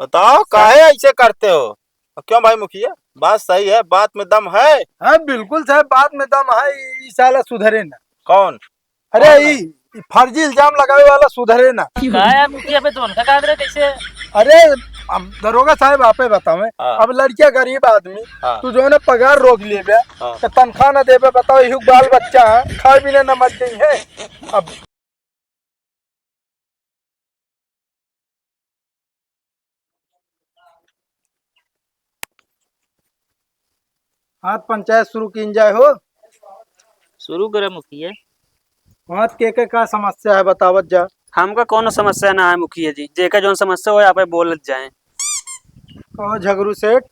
बताओ काहे ऐसे करते हो? क्यों भाई मुखिया, बात सही है, बात में दम है। हाँ बिल्कुल साहब, बात में दम है। ई साला सुधरे ना। कौन? अरे कौन ई नहीं? ई फर्जी इल्जाम लगावे वाला सुधरे ना। का यार मुखिया पे तो उनका काट रहे कैसे? अरे अब दरोगा साहब आपे बतावे। हाँ अब लड़किया गरीब आदमी, हाँ तू जो है ना पगार रोक लिए बे, हाँ। तो तनख्वाह न देबे। बताओ यही बाल बच्चा है, खाए पीने न मर गई है। अब हाथ पंचायत शुरू की जाए हो। शुरू करे मुखिया। हाथ के का समस्या है बतावत जा। हमका कोनो समस्या ना है मुखिया जी, जेका जोन समस्या हो यहाँ पे बोलत जाए। कहो झगड़ू सेठ,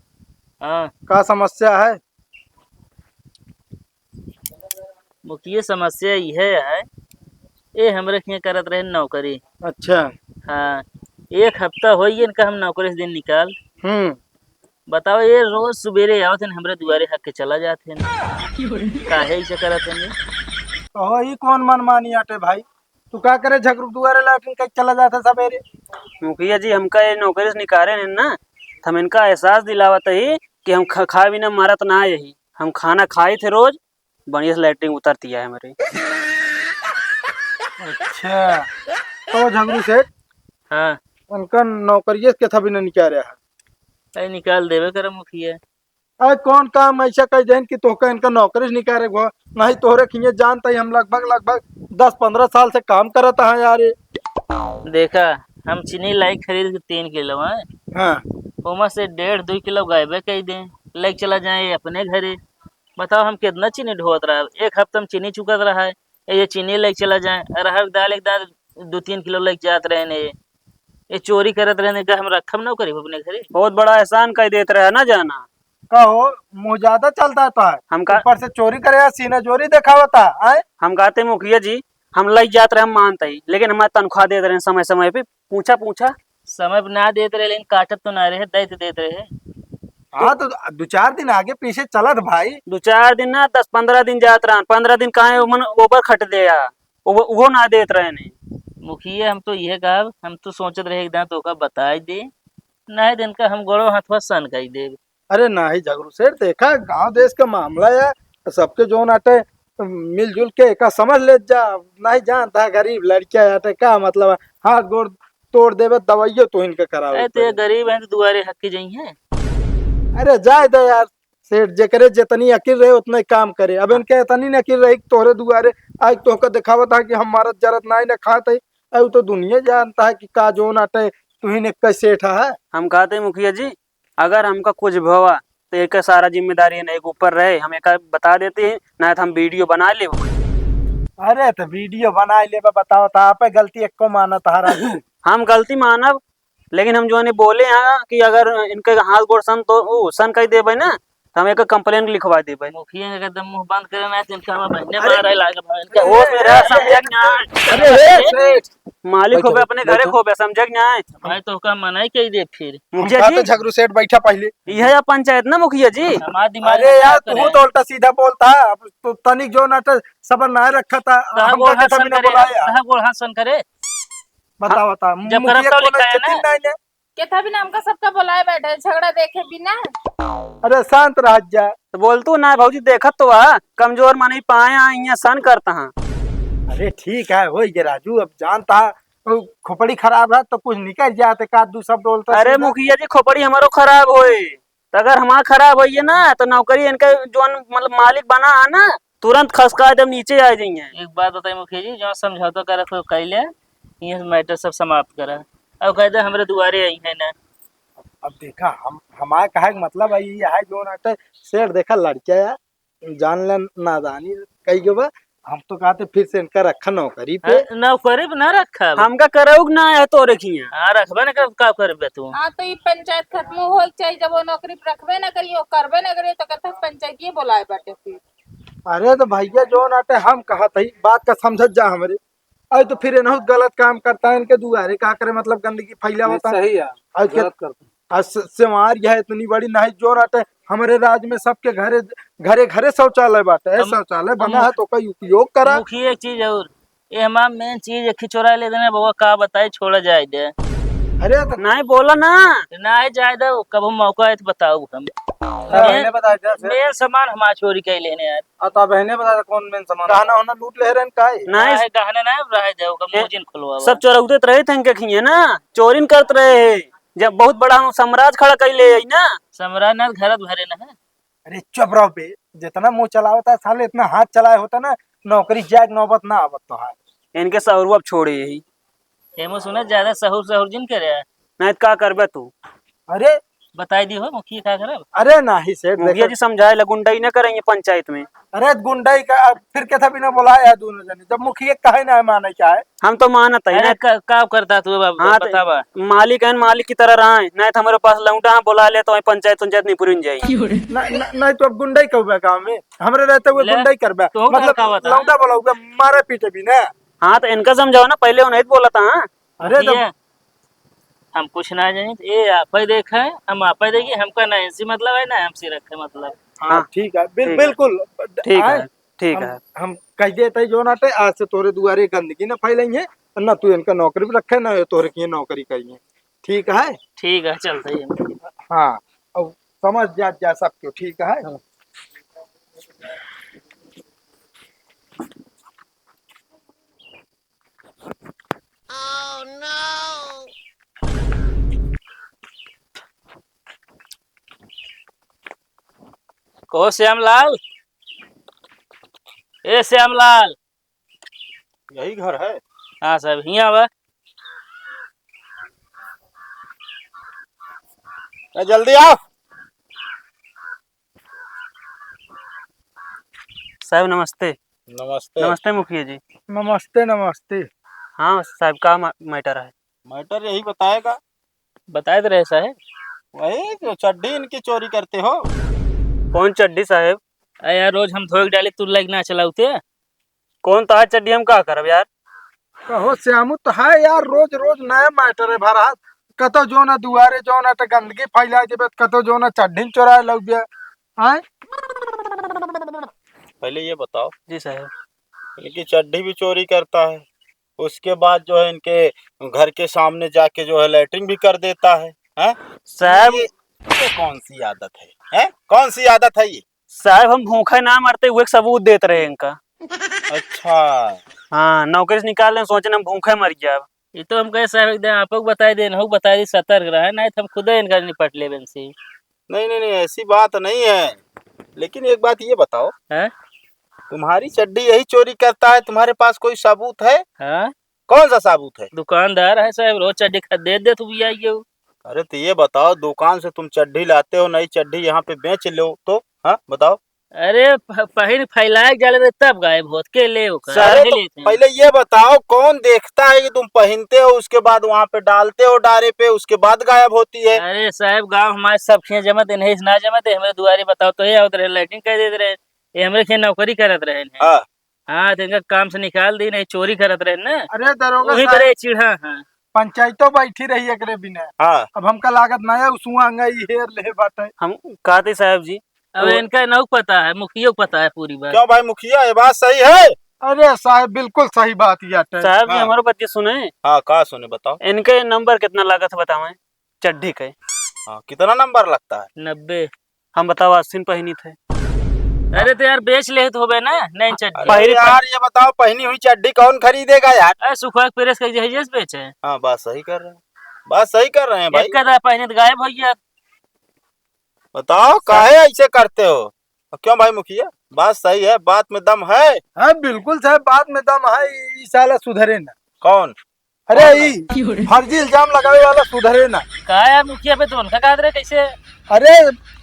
हाँ का समस्या है? मुखिया समस्या यह है, ये हमरे यहाँ करत रहे नौकरी। अच्छा। हाँ, एक हफ्ता हो गया इनका हम नौकरी से दिन निकाल। हम्म। बताओ ये रोज सवेरे आवत हैं हमरे दुआरे हक के चला जाते हैं। काहे ऐसे करत हैं? कहो ई कौन मनमानी आटे भाई। तू का करे झगड़ू दुआरे लाटिन कहीं चला जाता सवेरे। मुखिया जी हमका ये नौकरी से निकाले हैं ना, तो हम इनका एहसास दिलावत ही कि हम खा बिना मरत ना यही। हम खाना खाए थे रोज, बढ़िया से लैट्रिन उतरती है हमारी। अच्छा तो झगड़ू सेठ, हाँ, उनका नौकरिये के था भी नहीं निकाल रहा है। अरे निकाल देवे कर मुखिया। अरे कौन काम ऐसा कह देन कि तोहका इनका नौकरी से निकाले गो। नहीं तोहरे खिए जानता ही हम लगभग लगभग 10-15 साल से काम करता है यार ये। देखा, हम चीनी लाई खरीद के 3 किलो है, हाँ। ओमा से 1.5-2 किलो गायबे कह दें, लेके चला जाए अपने घरे। बताओ हम कितना चीनी ढोत रहा है, एक हफ्ता में चीनी चुकत रहा है। ये चीनी लेके चला जाए, अरहर दाल एक दाल 2-3 किलो लेके जात रहे ने। ये चोरी करत रहने का हम रखम ना करी अपने घरे। बहुत बड़ा एहसान कह देते रहे ना जाना। कहो मुँह ज्यादा चलता था, ऊपर से चोरी करे सीना चोरी दिखावता है। हम कहते मुखिया जी, हम लग जाते रहे हम मानते ही, लेकिन हमारे तनख्वाह देते रहे समय समय पे। पूछा पूछा समय पर ना देते रहे, लेकिन काटत तो ना रहे, दैत देते रहे। हाँ तो 2-4 दिन आगे पीछे चलत भाई। 2-4 दिन ना 10-15 दिन जात रहा, 15 दिन कहा मन ओवर खट दे यार, वो ना देत रहे ने। मुखिया हम तो यह कहा, हम तो सोचत रहे एक दां तो का बताई दे, ना दिन का हम गोड़ो हाथवा सन कही दे। अरे ना ही झगड़ू सेठ, देखा गांव देश का मामला है तो सबके जो नाटे मिलजुल के का समझ ले जा। नहीं जानता गरीब लड़किया आटे का मतलब है। हाथ गोड़ तोड़ देवे दवाइयो तो इनके करावे अरे तो ये गरीब है तो दुआरे हक जाई है। अरे जाए दे यार सेठ, जेकरे जितनी अकिल रहे उतना ही काम करे। अब इनके इतनी न अकिल रही तोहरे दुआरे आज तोहका दिखावा था कि हम मारत जरत ना ही न खाते। अब तो दुनिया जानता है कि का जो नाटे तू ही ने कैसे सेठ है। हम कहते मुखिया जी, अगर हमका कुछ भवा तो एक सारा जिम्मेदारी है एक ऊपर रहे, हम एक बता देते हैं ना, तो हम वीडियो बना ले। अरे तो वीडियो बना ले बताओ था आप गलती एक को माना था। हम गलती मानब, लेकिन हम जो है बोले हैं कि अगर इनके हाथ गोड़ सन तो सन कह देवे ना, तो हम एक कंप्लेन लिखवा देवे। मुखिया का एकदम मुंह बंद करे ना, इनका हम बहने अरे- मार रहे लागे इनका होश में रह, समझ ना। अरे सेठ, मालिक हो गए अपने घरे खो गए, समझ ना। भाई तो का मना ही कही दे फिर। मुखिया जी झगड़ू सेठ बैठा पहले। यह है पंचायत ना मुखिया जी। हमारा दिमाग अरे यार तू तो उल्टा सीधा बोलता है। अब तो तनिक जो नाटक सबर ना रखा था हमका के तभी ने बुलाया। गोड़ हाथ सन करे। बता बता जब मुखिया करप्ट को लिखा है ना। नहीं ने। केथा भी नाम का सबका बुलाए बैठे झगड़ा देखे बिना। अरे शांत रह जा। तो बोलतू ना भाजी, देखत तो आ कमजोर मानी पाया यहाँ सन करता हाँ। अरे ठीक है हो ये राजू, अब जानता है खोपड़ी खराब है तो कुछ निकल जाते का दू सब बोलता। अरे मुखिया जी खोपड़ी हमारो खराब होए, तो अगर हमारा खराब होइए ना तो नौकरी इनका जो मतलब मालिक बना है ना, तुरंत खसका जब नीचे आ जाइए। एक बात बताइए मुखिया जी, जो समझौता करे तो कैले ये मैटर सब समाप्त करा। अब कह दे हमरे दुआरे आई है ना। अब देखा हम हमारा कहे का मतलब है ये है जो नाटक शेर देखा लड़किया जान ले नादानी कही गो बा। हम तो कहते फिर से इनका रखा नौकरी पे। नौकरी पे ना रखा हमका करौग ना है तो रखिए। हाँ रखबे ना का करबे तू। हाँ तो ये पंचायत खत्म हो चाहिए, जब वो नौकरी पे रखबे ना करियो करबे ना करियो तो कहता पंचायत ये बुलाए बैठे फिर। अरे तो भैया जो नाटे हम कहा था बात का समझ जा हमारे। अरे तो फिर इन्हों गलत काम करता है इनके दुआरे का करे मतलब गंदगी फैला होता है। सही है, गलत करता सेवार यह इतनी बड़ी नहीं जो नाटे हमारे राज्य में सबके घरे घरे घरे शौचालय बाटे है। शौचालय बना है तो कई उपयोग करा। मुखिया एक चीज और ये हमारा मेन चीज खिचोरा ले देना बाबा का बताए छोड़ा जाए दे। अरे तो नहीं बोला ना। ना जाए दो, कब हम मौका है तो बताओ हम। बहने बताया था मेन सामान हमारा चोरी कर लेने यार। आता बहने बताया कौन मेन सामान गहना होना लूट ले रहे का नहीं है गहने ना रह जाओ, कब मोजिन खुलवा सब चोरौते रहे थे इनके खिए ना, चोरी करत रहे। जब बहुत बड़ा हम साम्राज्य खड़ा कर ले ना। सम्राट घर भरे ना है। अरे चुप रहो बे, जितना मुंह चलावता है साले इतना हाथ चलाए होता ना, नौकरी जाग नौबत ना आवत तो है। इनके सौरू अब छोड़े यही। हेमो सुना ज्यादा सहूर सहूर जिन करे नहीं तो का करबे तू। अरे बताई दी हो मुखिया का करब। अरे नहीं सेठ मुखिया देखो, जी समझाए लगुंडाई न करेंगे पंचायत में। अरे गुंडाई का अब फिर कैसा बिना बुलाया है दोनों जने, जब मुखिया कहे ना माने क्या है। हम तो मानत है अरे ना। का करता तू हाँ तो बतावा। मालिक है, मालिक की तरह रहा है। नहीं तो हमारे पास लौटा है, बुला ले तो वहीं पंचायत नहीं पूरी जाएगी। नहीं तो अब गुंडाई कहूँ गाँव में हमरे रहते हुए ले, गुंडाई करबे, तो मतलब का बता। लौंडा बोला मारे पीटे भी ना। हाँ तो इनका समझाओ ना, पहले वो नहीं तो बोला था। हाँ? अरे तो मुखिया, हम कुछ ना जाने ये आप ही देखा है, हम आप ही देखिए, हमका ना इनसे मतलब है ना हमसे रखे मतलब। हाँ ठीक है, ठीक है। बिल्कुल ठीक आए, है ठीक हम है। हम कह देते जो नाटे आज से तोरे दुआरे गंदगी न फैलेंगे, ना तू इनका नौकरी भी रखे ना तोरे की नौकरी करिए, ठीक है। ठीक है चलते ही। हाँ अब समझ जा सबको, ठीक है। कहो श्यामलाल, ए श्यामलाल। यही घर है। हाँ साहब हिया बा। जल्दी आओ। साहब नमस्ते। नमस्ते। नमस्ते मुखिया जी। नमस्ते नमस्ते। हाँ साहब का मैटर है। मैटर यही बताएगा। बताए तो रहे साहब। वही जो चड्डी इनकी चोरी करते हो। कौन चड्डी साहब? अरे यार रोज हम धोए डाले तू लाइक ना चलाते। कौन तार चड्डी हम का करब यार। कहो श्यामू तो है यार, रोज रोज नया मैटर है भरा, कतो जो ना दुआरे जो ना गंदगी फैला देबे, कतो जो ना चड्ढी चोराए लग गया है। पहले ये बताओ, जी साहब। इनकी चड्डी भी चोरी करता है, उसके बाद जो है इनके घर के सामने जाके जो है लैट्रिन भी कर देता है। हैं? साहब ये कौन सी आदत है? हैं? कौन सी आदत है ये? साहब हम भूखा ना मरते हुए एक सबूत देते रहे इनका। अच्छा। हाँ नौकरी से निकाल रहे, सोचने हम भूखे मर जाए। ये तो हम कहे साहब एकदम आपको बताई दे ना बता दी सतर्क रहा नहीं तो हम खुद ही इनका निपट ले से। नहीं नहीं नहीं, ऐसी बात नहीं है, लेकिन एक बात ये बताओ, हैं? तुम्हारी चड्डी यही चोरी करता है, तुम्हारे पास कोई सबूत है? हाँ कौन सा सबूत है? दुकानदार है साहब, रोज चड्डी खरीद दे तू भी आइए। अरे तो ये बताओ, दुकान से तुम चड्डी लाते हो, नई चड्डी यहाँ पे बेच लो तो, हाँ बताओ। अरे पहन फैलाए जाले रहे तब गायब होत के ले अरे तो पहले ये बताओ, कौन देखता है कि तुम पहनते हो, उसके बाद वहाँ पे डालते हो डारे पे, उसके बाद गायब होती है? अरे साहब गांव हमारे सब खेत जमत नहीं ना जमत हमारे दुआरे बताओ तो ये उधर लाइटिंग कर देते रहे, ये हमरे खेत नौकरी करत रहे हैं। हाँ। हाँ तो इनका काम से निकाल दी नहीं चोरी करत रहे ना। अरे दरोगा वही साहब, करे चिढ़ा। हाँ पंचायतों बैठी रही एकरे बिना, हाँ। अब हमका लागत ना है उसुआ अंगाई हेर ले बाटे। हम कहते साहब जी। अब इनका नौ पता है, मुखिया को पता है पूरी बात। क्यों भाई मुखिया, ये बात सही है? अरे साहब बिल्कुल सही बात ये अटे। साहब जी हाँ। हमारे बच्चे सुने, हाँ कहा सुने बताओ। इनके नंबर कितना लागत है बताओ चड्डी के। हाँ कितना नंबर लगता है? 90। हम बताओ 80 पहनी थे। अरे तो यार बेच ले तो होबे ना नहीं चड्डी। अरे यार ये बताओ, पहनी हुई चड्डी कौन खरीदेगा यार? अरे सुखा प्रेस का जहेज बेचे। हाँ बात सही कर रहे हैं, बात सही कर रहे हैं भाई। एक कदा पहने तो गायब हो गया। बताओ काहे ऐसे करते हो? क्यों भाई मुखिया, बात सही है, बात में दम है। हाँ बिल्कुल साहब, बात में दम है, ई साला सुधरे ना। कौन? अरे ई फर्जी इल्जाम लगावे वाला सुधरे ना। का यार मुखिया पे तो उनका कहा रहे कैसे। अरे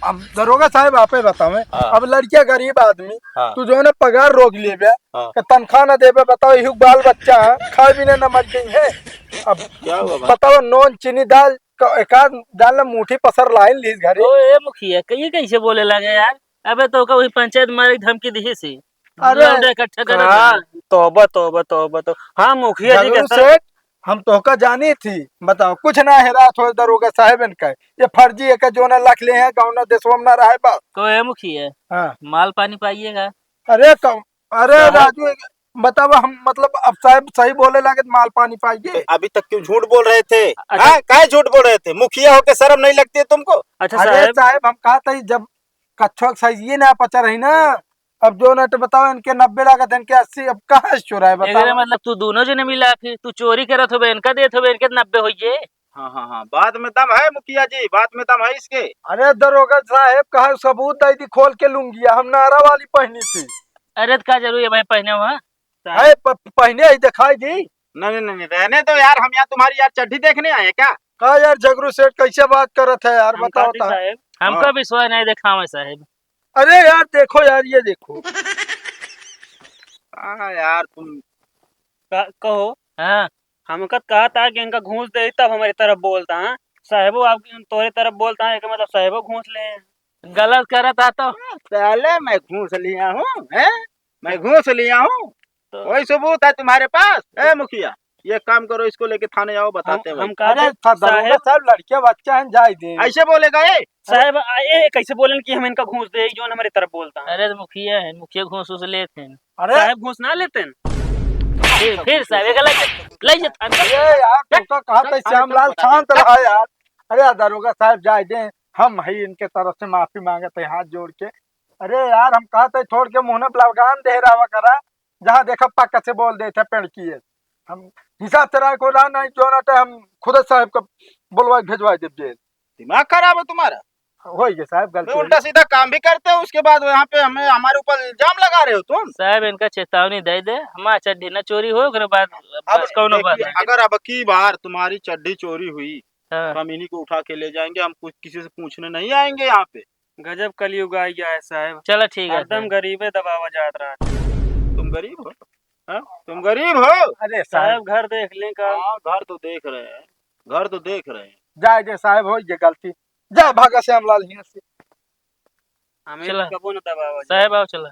अब दरोगा साहब आपे बतावे, हाँ। अब लड़किया गरीब आदमी, हाँ। तू जो है ना पगार रोक लेबे, हाँ। तनख्वाह न देबे, बताओ यही बाल बच्चा है, खाए पीने न मच गई है। अब क्या हुआ भाई? बताओ नॉन चीनी दाल एकाध दाल न मुठी पसर लाइन लीस घरे। ओ ए मुखिया कहीं कैसे बोले लगे यार। अबे तो वही पंचायत मारे धमकी दी सी। अरे लौंडा इकट्ठा कर हाँ, तौबा तौबा तौबा तो। हाँ मुखिया जी जरूर के सेठ, हम तोहका जानी थी, बताओ कुछ ना हेरा थोड़े दरोगा साहेब इनका, ये फर्जी एक जो ना लख ले हैं गाँव ना देशवा में ना रहे बा। को है मुखिया हाँ। माल पानी पाइएगा। अरे अरे राजू बताओ हम मतलब अब साहब सही बोले लगे तो माल पानी पाइए। अभी तक क्यों झूठ बोल रहे थे? अच्छा। हाँ, काहे झूठ बोल रहे थे? मुखिया होके शर्म नहीं लगती है तुमको? अच्छा अरे साहब, साहब हम कहा था जब कच्छो सही ना पचा रही ना, अब जो नट बताओ इनके 90 लागत इनके 80, अब कहाँ से चुराए एकरे बताओ। मतलब तू दोनों जने मिला, फिर तू चोरी करत होबे, इनका देत होबे, इनके 90 होइए। हाँ हाँ हाँ, बात में दम है मुखिया जी, बात में दम है इसके। अरे दरोगा साहब कहा सबूत दी थी खोल के लूंगी, हम नारा वाली पहनी थी। अरे तो का जरूरी है भाई पहने हुआ? है पहने ही दिखाई दी। नहीं नहीं नहीं, रहने दो यार, हम यहाँ तुम्हारी यार चड्डी देखने आए हैं क्या? कहा यार झगड़ू सेठ कैसे बात करत है यार, हम बताओ कहते तो। साहब, हमको विश्वास नहीं दिखावे साहब। अरे यार देखो यार ये देखो। हाँ यार तुम, कहो, हाँ हमका कहा था कि इनका घूस दे तब हमारी तरफ बोलता है। साहेबो आप तोरे तरफ बोलता है, मतलब साहेबो घूस ले। गलत करत था तो पहले मैं घूस लिया हूँ, हैं? मैं घूस लिया हूँ? तो कोई सबूत है तुम्हारे पास? ए मुखिया, ये काम करो, इसको लेके थाने जाओ, बताते हैं हम भाई। अरे कहते दरोगा साहब, साहब लड़के बच्चा हैं जाए दे। ऐसे बोलेगा ये? साहब आए कैसे बोलन कि हम इनका घूस दे जो हमारी तरफ बोलता है। अरे तो मुखिया है, मुखिया घूस उस लेते हैं। अरे साहब घूस ना लेते हैं। फिर साहब एक ले जा अरे यार तुमका कहा था श्यामलाल शांत रहा यार। अरे दरोगा साहब जाए दे, हम ही इनके तरफ से माफी मांगते हैं हाथ जोड़ के। अरे यार हम कहा था छोड़ के मुंह में लगाम दे रहा करा, जहाँ देखा पक्का से बोल देते पेड़ की है। हम हिसाब से राय को रहा नहीं जो ना हम खुद साहब को बोलवा भेजवा दे जेल। दिमाग खराब है तुम्हारा? हो गया साहब मैं गलती। उल्टा सीधा काम भी करते हो, उसके बाद यहाँ पे हमें हमारे ऊपर इल्जाम लगा रहे हो तुम। साहब इनका चेतावनी दे दे, हमारा चड्डी ना चोरी हो, ओकरे बाद अब बस कौनो बात देखिए, नहीं। अगर अब की बार तुम्हारी चड्डी चोरी हुई हाँ। तो हम इन्हीं को उठा के ले जाएंगे, हम कुछ किसी से पूछने नहीं आएंगे यहाँ पे। गजब कलयुग आ गया है साहब, चलो ठीक है हरदम साहब। गरीबे दबावा जात रहा है। तुम गरीब हो? हाँ? तुम गरीब हो? अरे साहब साहब घर देख लें का। हाँ, घर तो देख रहे हैं, घर तो देख रहे हैं। जाए दे साहब हो गया गलती, जा भागा श्यामलाल यहाँ से। हमें चला। कबो न दबावा जाए। साहब आओ चलो।